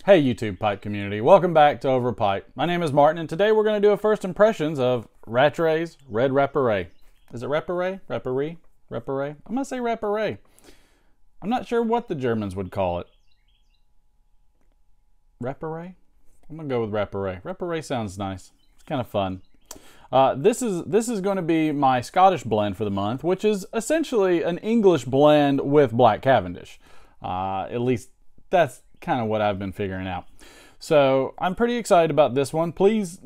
Hey YouTube pipe community, welcome back to Over Pipe. My name is Martin and today we're going to do a first impressions of Rattray's Red Rapperree. Is it Rapperree? Rapperree? Rapperree? I'm going to say Rapperree. I'm not sure what the Germans would call it. Rapperree? I'm going to go with Rapperree. Rapperree sounds nice. It's kind of fun. This is going to be my Scottish blend for the month, which is essentially an English blend with Black Cavendish. At least that's kind of what I've been figuring out. So I'm pretty excited about this one. Please,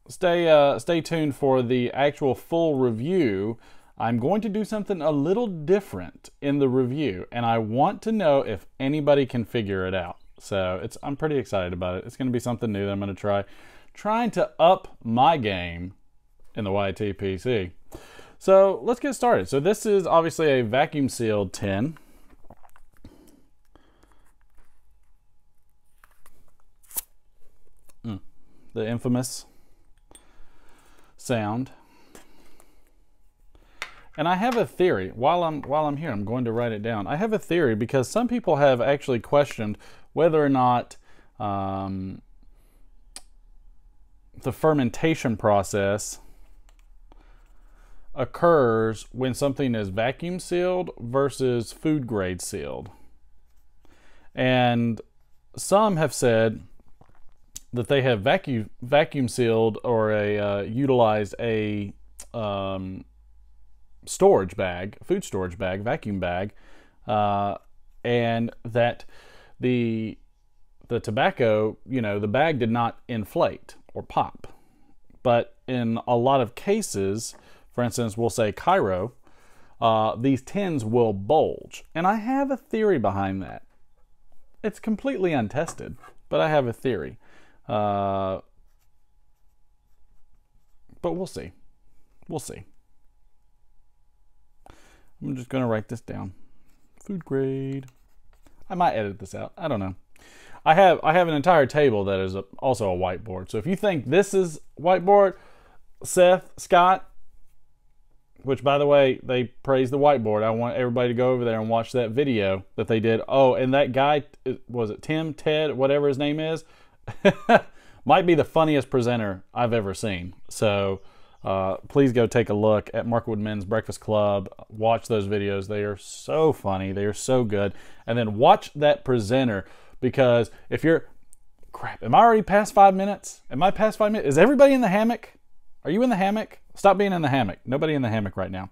stay tuned for the actual full review. I'm going to do something a little different in the review, and I want to know if anybody can figure it out. So I'm pretty excited about it. It's going to be something new that I'm going to try. Trying to up my game in the YTPC. So let's get started. So this is obviously a vacuum sealed tin. The infamous sound. And I have a theory. While I'm here, I'm going to write it down. I have a theory because some people have actually questioned whether or not the fermentation process occurs when something is vacuum sealed versus food grade sealed. And some have said that they have vacuum sealed or utilized a storage bag, food storage bag, vacuum bag, and that the tobacco, the bag did not inflate or pop. But in a lot of cases, for instance, we'll say Cairo, these tins will bulge. And I have a theory behind that. It's completely untested, but I have a theory. But we'll see. We'll see. I'm just going to write this down. Food grade. I might edit this out. I don't know. I have an entire table that is also a whiteboard. So if you think this is whiteboard, Seth, Scott, which by the way, they praise the whiteboard. I want everybody to go over there and watch that video that they did. Oh, and that guy, was it Tim, Ted, whatever his name is? Might be the funniest presenter I've ever seen. So please go take a look at Markwood Men's Breakfast Club. Watch those videos. They are so funny. They are so good. And then watch that presenter, because if you're... Crap, am I already past 5 minutes? Am I past 5 minutes? Is everybody in the hammock? Are you in the hammock? Stop being in the hammock. Nobody in the hammock right now.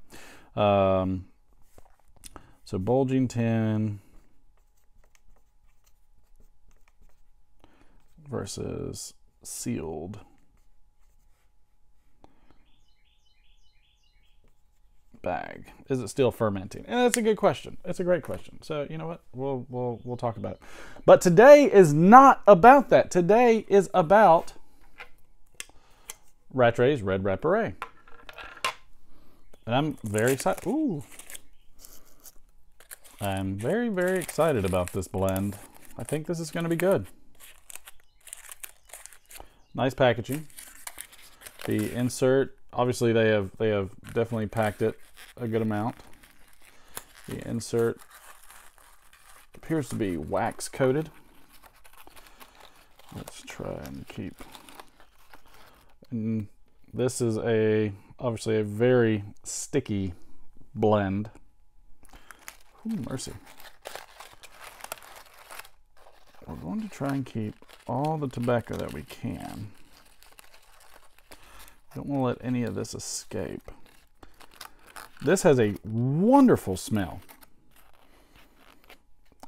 So bulging tin versus sealed bag. Is it still fermenting? And that's a good question. It's a great question. So you know what? We'll talk about it. But today is not about that. Today is about Rattray's Red Rapperree. And I'm very excited. Ooh. I'm very, very excited about this blend. I think this is going to be good. Nice packaging. The insert, obviously they have definitely packed it a good amount. The insert appears to be wax coated. Let's try and keep. And this is obviously a very sticky blend. Ooh, mercy. We're going to try and keep all the tobacco that we can. Don't want to let any of this escape. This has a wonderful smell.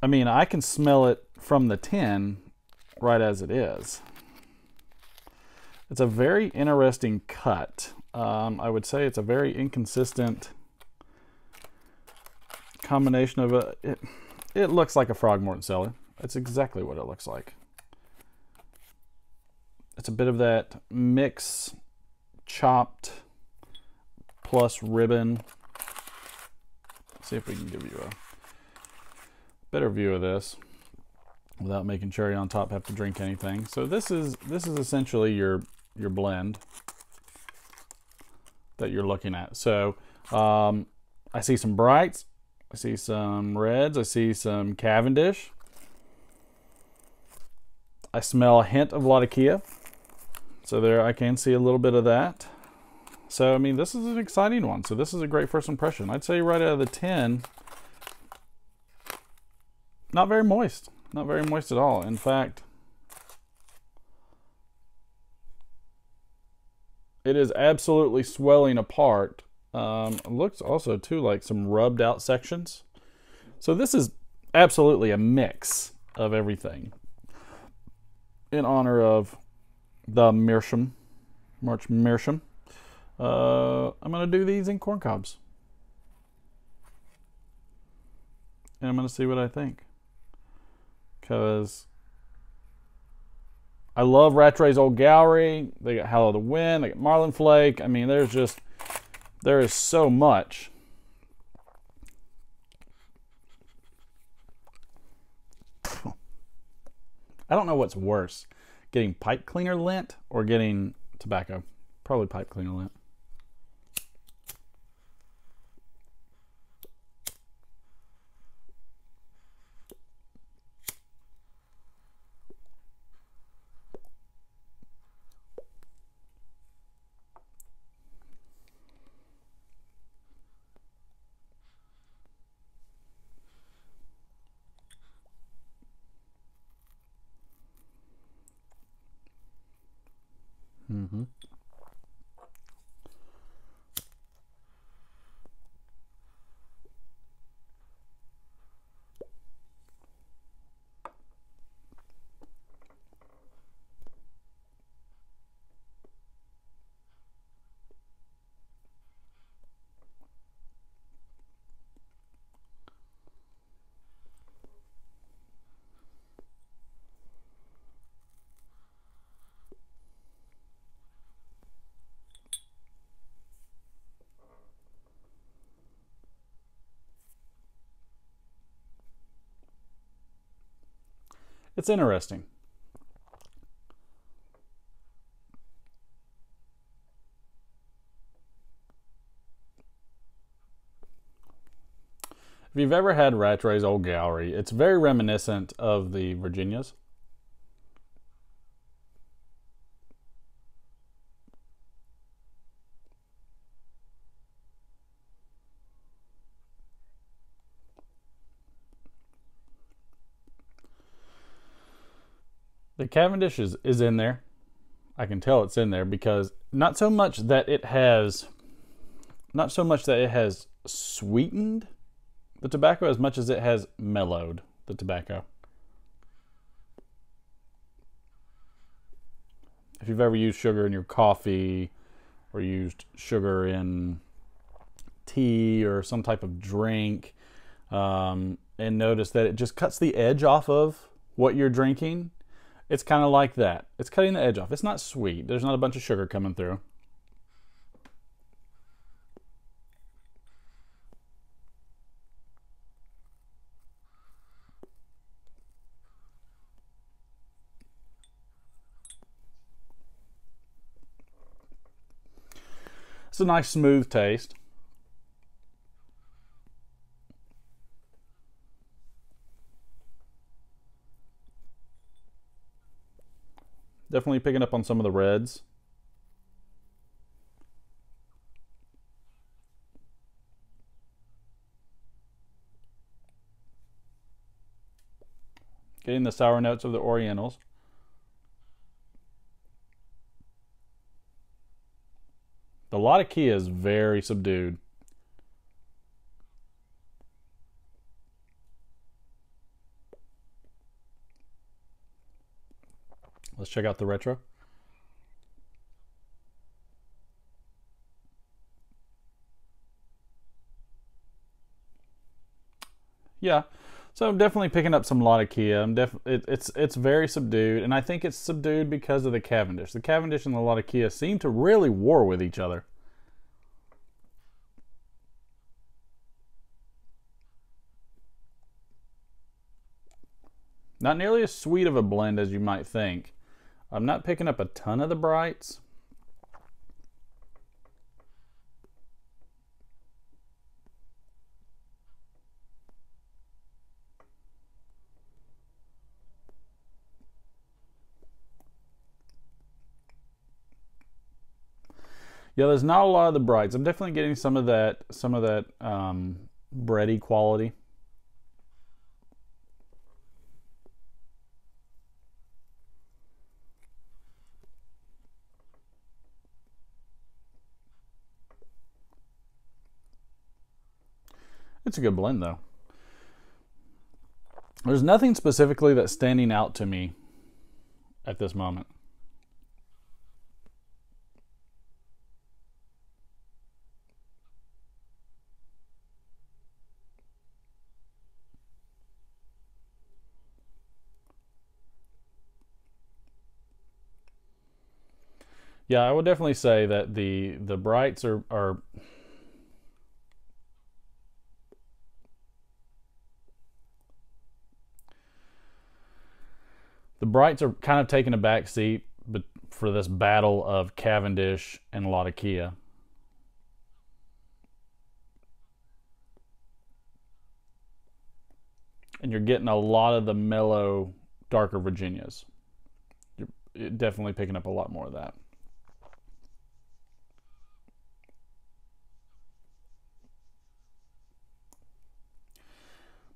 I mean, I can smell it from the tin right as it is. It's a very interesting cut. I would say it's a very inconsistent combination of it looks like a Frogmorton cellar. That's exactly what it looks like. It's a bit of that mix chopped plus ribbon. Let's see if we can give you a better view of this without making Cherry on Top have to drink anything. So this is essentially your blend that you're looking at. So I see some brights, I see some reds, I see some Cavendish. I smell a hint of Latakia. So there I can see a little bit of that. So, I mean, this is an exciting one. So this is a great first impression. I'd say right out of the 10, not very moist. Not very moist at all. In fact, it is absolutely swelling apart. It looks also, too, like some rubbed out sections. So this is absolutely a mix of everything in honor of the Meerschaum, March Meerschaum. I'm going to do these in corn cobs. And I'm going to see what I think. Because I love Rattray's Old Gallery. They got Hallow the Wind. They got Marlin Flake. I mean, there is so much. I don't know what's worse, getting pipe cleaner lint or getting tobacco. Probably pipe cleaner lint. Mm-hmm. It's interesting. If you've ever had Rattray's Old Gallery, it's very reminiscent of the Virginias. The Cavendish is in there. I can tell it's in there because not so much that it has sweetened the tobacco as much as it has mellowed the tobacco. If you've ever used sugar in your coffee or used sugar in tea or some type of drink, and notice that it just cuts the edge off of what you're drinking, it's kind of like that. It's cutting the edge off. It's not sweet. There's not a bunch of sugar coming through. It's a nice smooth taste. Definitely picking up on some of the reds. Getting the sour notes of the Orientals. The Latakia is very subdued. Let's check out the retro. Yeah, so I'm definitely picking up some Latakia. It's very subdued, and I think it's subdued because of the Cavendish. The Cavendish and the Latakia seem to really war with each other. Not nearly as sweet of a blend as you might think. I'm not picking up a ton of the brights. Yeah, there's not a lot of the brights. I'm definitely getting some of that bready quality. It's a good blend though. There's nothing specifically that's standing out to me at this moment. Yeah, I would definitely say that the brights are the brights are kind of taking a back seat, but for this battle of Cavendish and Latakia. And you're getting a lot of the mellow, darker Virginias. You're definitely picking up a lot more of that.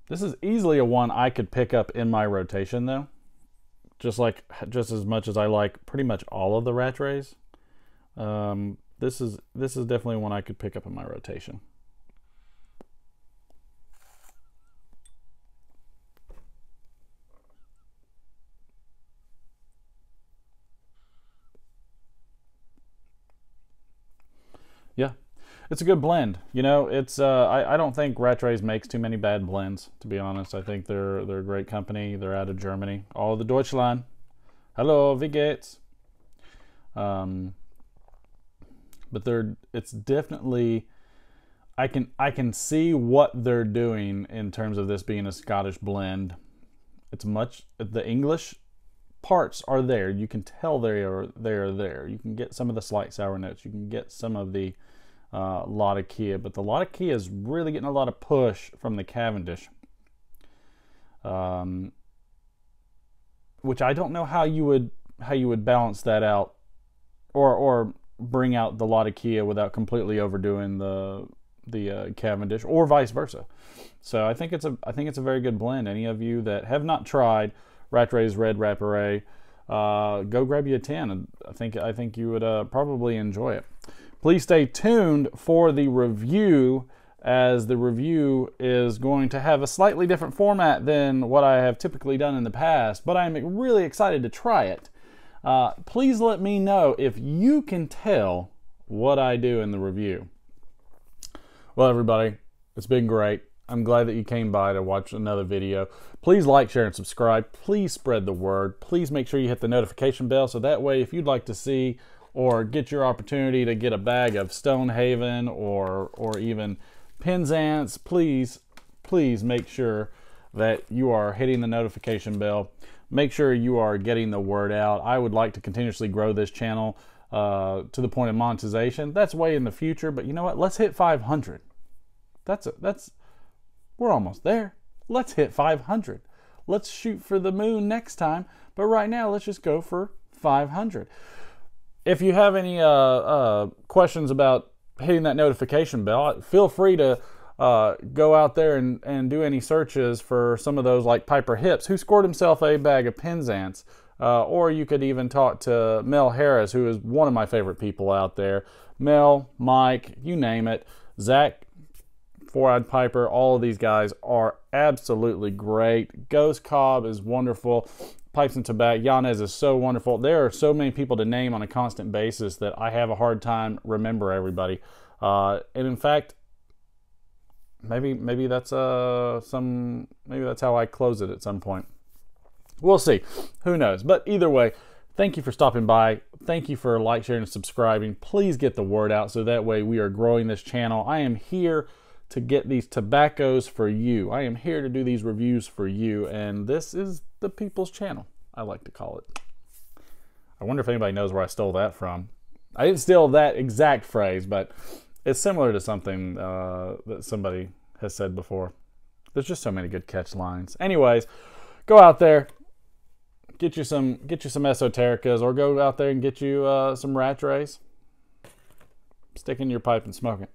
This is easily a one I could pick up in my rotation though. Just as much as I like pretty much all of the Rattrays. This is definitely one I could pick up in my rotation. Yeah, it's a good blend. You know, it's I don't think Rattrays makes too many bad blends, to be honest. I think they're a great company. They're out of Germany. All the Deutschland. Hello, wie geht's? But it's definitely I can see what they're doing in terms of this being a Scottish blend. It's much the English parts are there. You can tell they are there. You can get some of the slight sour notes. You can get some of the Latakia, but the Latakia is really getting a lot of push from the Cavendish, which I don't know how you would balance that out, or bring out the Latakia without completely overdoing the Cavendish, or vice versa. So I think it's a very good blend. Any of you that have not tried Rattray's Red Rapperree, go grab you a 10. And I think you would probably enjoy it. Please stay tuned for the review, as the review is going to have a slightly different format than what I have typically done in the past, but I'm really excited to try it. Please let me know if you can tell what I do in the review. Well, everybody, it's been great. I'm glad that you came by to watch another video. Please like, share, and subscribe. Please spread the word. Please make sure you hit the notification bell, so that way if you'd like to see or get your opportunity to get a bag of Stonehaven or even Penzance, please make sure that you are hitting the notification bell. Make sure you are getting the word out. I would like to continuously grow this channel to the point of monetization. That's way in the future, but you know what? Let's hit 500. We're almost there. Let's hit 500. Let's shoot for the moon next time, but right now let's just go for 500. If you have any questions about hitting that notification bell, feel free to go out there and do any searches for some of those, like Piper Hips, who scored himself a bag of Penzance. Or you could even talk to Mel Harris, who is one of my favorite people out there. Mel, Mike, you name it. Zach, Four-Eyed Piper, all of these guys are absolutely great. Ghost Cobb is wonderful. Pipes and Tobacco, Yanez is so wonderful. There are so many people to name on a constant basis that I have a hard time remember everybody. And in fact, maybe that's maybe that's how I close it at some point. We'll see. Who knows? But either way, thank you for stopping by. Thank you for like, sharing, and subscribing. Please get the word out so that way we are growing this channel. I am here to get these tobaccos for you. I am here to do these reviews for you, and this is the people's channel, I like to call it. I wonder if anybody knows where I stole that from. I didn't steal that exact phrase, but it's similar to something that somebody has said before. There's just so many good catch lines. Anyways, go out there, get you some Esotericas, or go out there and get you some Rattrays. Stick in your pipe and smoke it.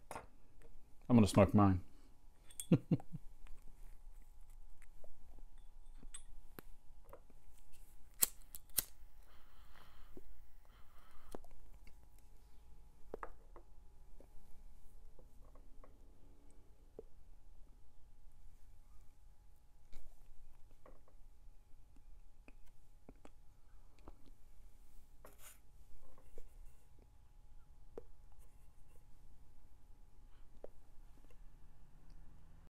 I'm going to smoke mine.